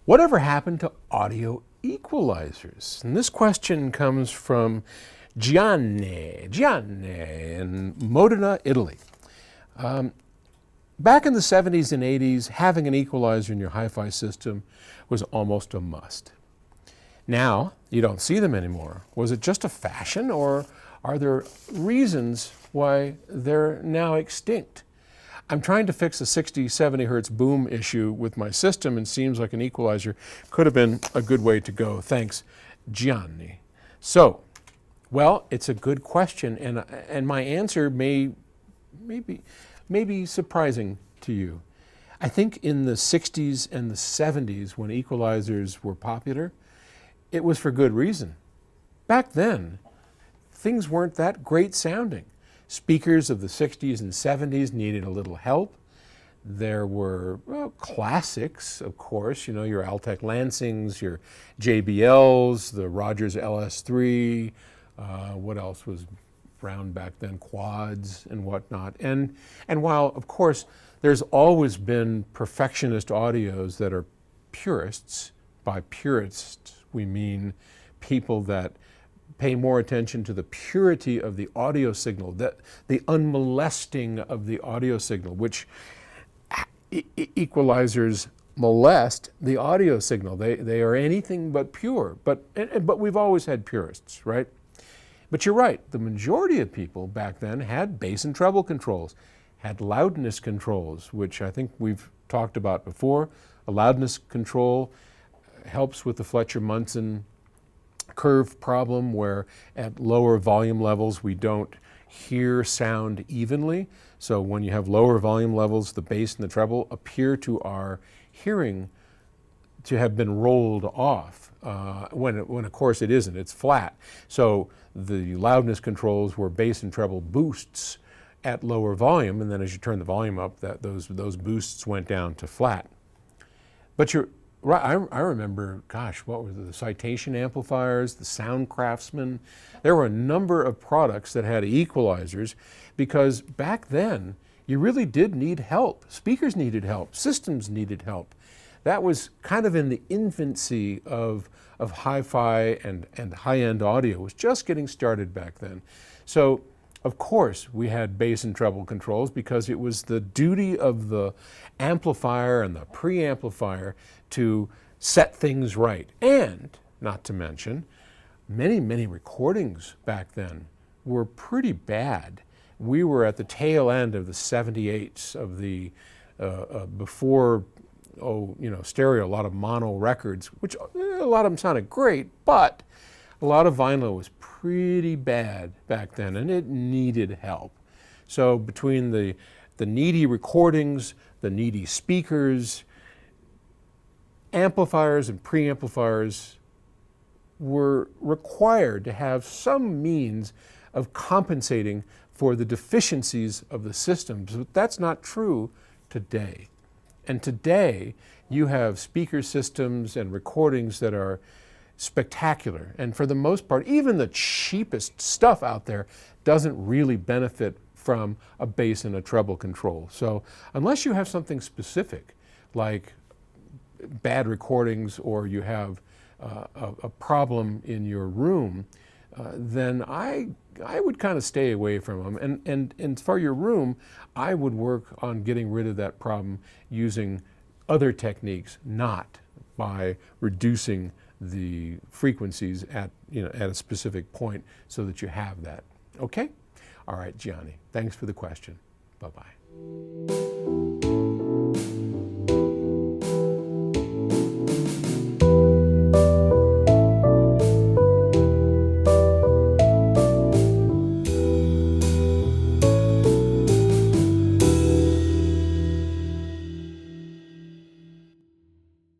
Whatever happened to audio equalizers? And this question comes from Gianni in Modena, Italy. Back in the 70s and 80s, having an equalizer in your hi-fi system was almost a must. Now, you don't see them anymore. Was it just a fashion, or are there reasons why they're now extinct? I'm trying to fix a 60, 70 hertz boom issue with my system, and seems like an equalizer could have been a good way to go. Thanks, Gianni. So, well, it's a good question, and my answer may be surprising to you. I think in the 60s and the 70s, when equalizers were popular, it was for good reason. Back then, things weren't that great sounding. Speakers of the 60s and 70s needed a little help. There were classics, of course, your Altec Lansings, your JBLs, the Rogers LS3, what else was around back then, quads and whatnot. And while, of course, there's always been perfectionist audios that are purists. By purists, we mean people that pay more attention to the purity of the audio signal, the unmolesting of the audio signal, which equalizers molest the audio signal. They are anything but pure, but we've always had purists, right? But you're right, the majority of people back then had bass and treble controls, had loudness controls, which I think we've talked about before. A loudness control helps with the Fletcher-Munson curve problem, where at lower volume levels we don't hear sound evenly. So when you have lower volume levels, the bass and the treble appear to our hearing to have been rolled off, when of course it isn't, it's flat. So the loudness controls were bass and treble boosts at lower volume, and then as you turn the volume up, those boosts went down to flat. But I remember, gosh, what were the Citation amplifiers, the Sound Craftsman? There were a number of products that had equalizers, because back then you really did need help. Speakers needed help, systems needed help. That was kind of in the infancy of hi-fi and high-end audio. It was just getting started back then. So, of course, we had bass and treble controls, because it was the duty of the amplifier and the preamplifier to set things right. And, not to mention, many recordings back then were pretty bad. We were at the tail end of the 78s of the, before, stereo, a lot of mono records, which a lot of them sounded great, but a lot of vinyl was pretty bad back then, and it needed help. So between the needy recordings, the needy speakers, amplifiers and preamplifiers were required to have some means of compensating for the deficiencies of the systems. But that's not true today. And today, you have speaker systems and recordings that are spectacular. And for the most part, even the cheapest stuff out there doesn't really benefit from a bass and a treble control. So unless you have something specific, like bad recordings, or you have a problem in your room, then I would kind of stay away from them. And for your room, I would work on getting rid of that problem using other techniques, not by reducing the frequencies at a specific point so that you have that. Okay? All right, Gianni, thanks for the question. Bye-bye.